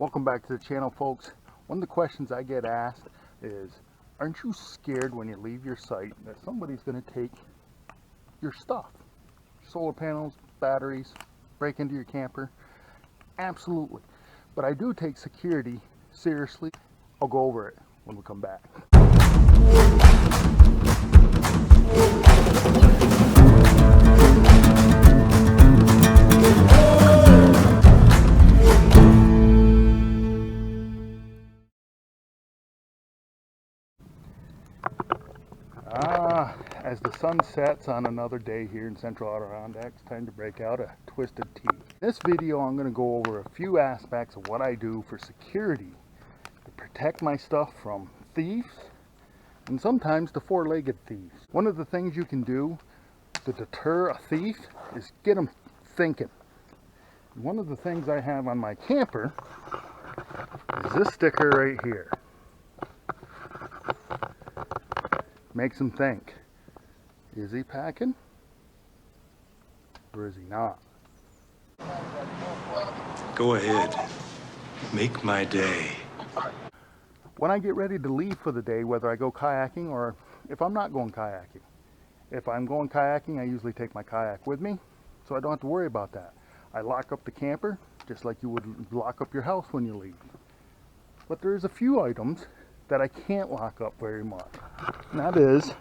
Welcome back to the channel, folks. One of the questions I get asked is, aren't you scared when you leave your site that somebody's going to take your stuff? Solar panels, batteries, break into your camper? Absolutely. But I do take security seriously. I'll go over it when we come back. As the sun sets on another day here in central Adirondacks, time to break out a twisted tea. In this video, I'm going to go over a few aspects of what I do for security to protect my stuff from thieves and sometimes the four-legged thieves. One of the things you can do to deter a thief is get them thinking. One of the things I have on my camper is this sticker right here. Makes them think. Is he packing? Or is he not? Go ahead. Make my day. When I get ready to leave for the day, whether I go kayaking or if I'm not going kayaking. If I'm going kayaking, I usually take my kayak with me, so I don't have to worry about that. I lock up the camper, just like you would lock up your house when you leave. But there's a few items that I can't lock up very much. And that is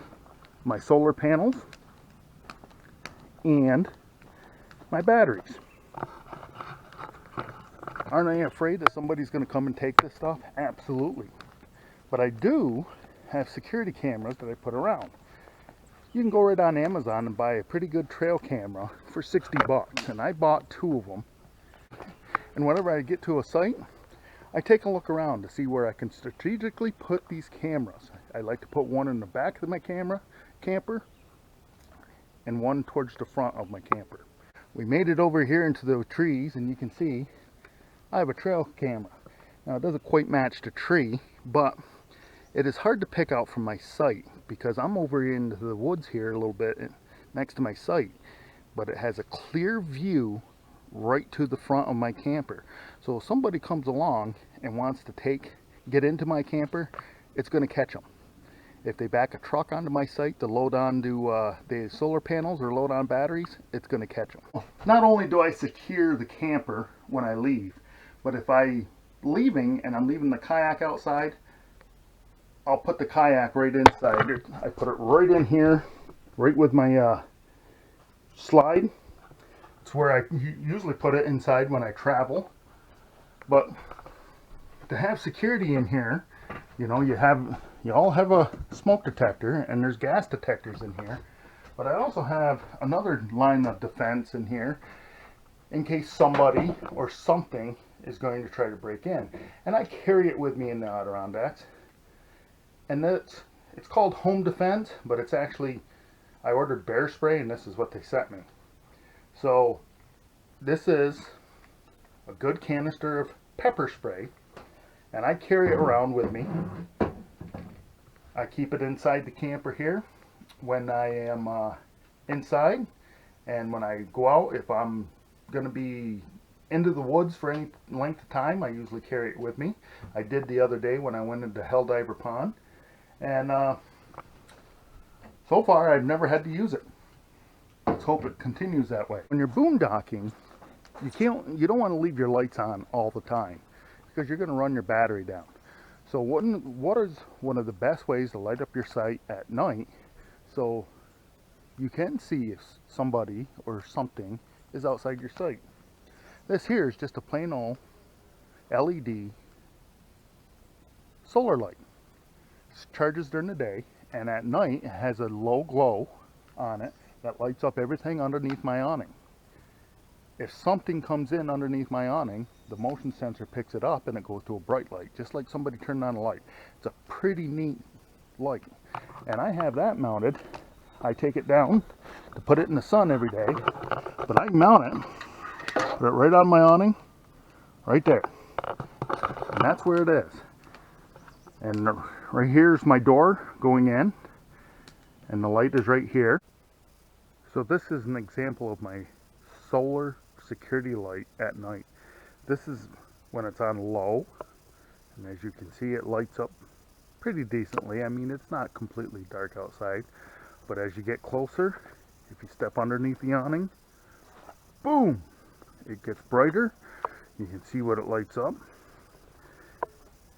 my solar panels and my batteries. Aren't I afraid that somebody's going to come and take this stuff? Absolutely. But I do have security cameras that I put around. You can go right on Amazon and buy a pretty good trail camera for 60 bucks. And I bought 2 of them. And whenever I get to a site, I take a look around to see where I can strategically put these cameras. I like to put one in the back of my camper and one towards the front of my camper. We made it over here into the trees, and you can see I have a trail camera. Now it doesn't quite match the tree, but it is hard to pick out from my site because I'm over into the woods here a little bit next to my site, but it has a clear view right to the front of my camper. So if somebody comes along and wants to get into my camper, it's going to catch them. If they back a truck onto my site to load onto the solar panels or load on batteries, it's going to catch them. Not only do I secure the camper when I leave, but if I'm leaving and I'm leaving the kayak outside, I'll put the kayak right inside. I put it right in here, right with my slide. It's where I usually put it inside when I travel. But to have security in here, you know, you all have a smoke detector and there's gas detectors in here. But I also have another line of defense in here in case somebody or something is going to try to break in. And I carry it with me in the Adirondacks. And it's called home defense, but it's actually, I ordered bear spray and this is what they sent me. So this is a good canister of pepper spray, and I carry it around with me. I keep it inside the camper here when I am inside, and when I go out, if I'm going to be into the woods for any length of time, I usually carry it with me. I did the other day when I went into Helldiver Pond, and so far I've never had to use it. Let's hope it continues that way. When you're boondocking, you don't want to leave your lights on all the time because you're going to run your battery down. So what is one of the best ways to light up your site at night so you can see if somebody or something is outside your site? This here is just a plain old LED solar light. It charges during the day, and at night it has a low glow on it that lights up everything underneath my awning. If something comes in underneath my awning, the motion sensor picks it up and it goes to a bright light, just like somebody turned on a light. It's a pretty neat light. And I have that mounted. I take it down to put it in the sun every day, but I mount it, put it right on my awning, right there. And that's where it is. And right here is my door going in, and the light is right here. So this is an example of my solar security light at night. This is when it's on low. And as you can see, it lights up pretty decently. I mean, it's not completely dark outside, but as you get closer, if you step underneath the awning, boom, it gets brighter. You can see what it lights up,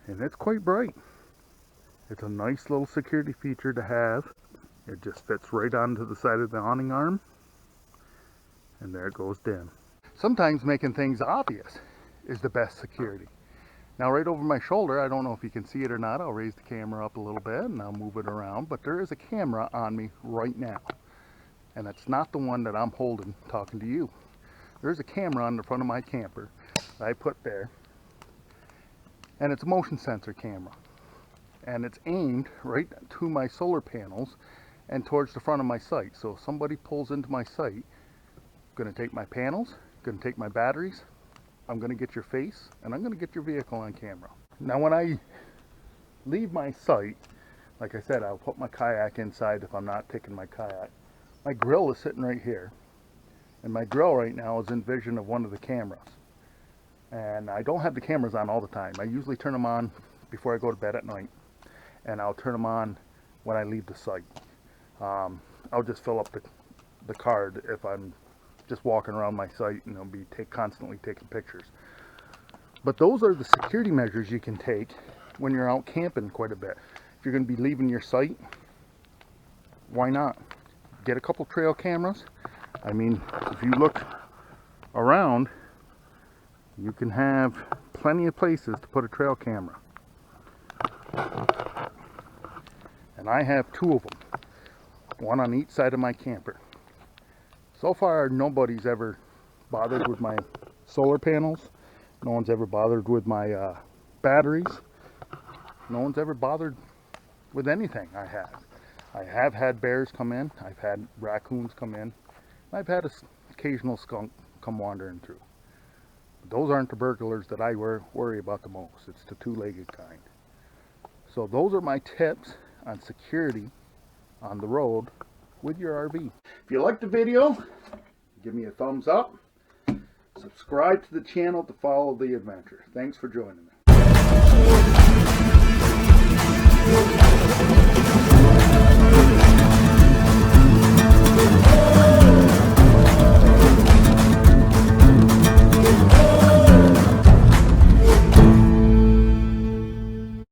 and it's quite bright. It's a nice little security feature to have. It just fits right onto the side of the awning arm, and there it goes dim. Sometimes making things obvious is the best security. Now right over my shoulder, I don't know if you can see it or not, I'll raise the camera up a little bit and I'll move it around, but there is a camera on me right now. And it's not the one that I'm holding talking to you. There's a camera on the front of my camper that I put there, and it's a motion sensor camera. And it's aimed right to my solar panels and towards the front of my site. So if somebody pulls into my site, I'm going to take my panels, going to take my batteries, I'm going to get your face, and I'm going to get your vehicle on camera. Now when I leave my site, like I said, I'll put my kayak inside if I'm not taking my kayak. My grill is sitting right here, and my grill right now is in vision of one of the cameras. And I don't have the cameras on all the time. I usually turn them on before I go to bed at night, and I'll turn them on when I leave the site. I'll just fill up the card if I'm just walking around my site, and I'll be constantly taking pictures. But those are the security measures you can take when you're out camping quite a bit. If you're going to be leaving your site, why not get a couple trail cameras? I mean, if you look around, you can have plenty of places to put a trail camera. And I have two of them, one on each side of my camper. So far, nobody's ever bothered with my solar panels. No one's ever bothered with my batteries. No one's ever bothered with anything I have. I have had bears come in. I've had raccoons come in. I've had an occasional skunk come wandering through. But those aren't the burglars that I worry about the most. It's the two-legged kind. So those are my tips on security on the road with your RV. If you liked the video, give me a thumbs up. Subscribe to the channel to follow the adventure. Thanks for joining me.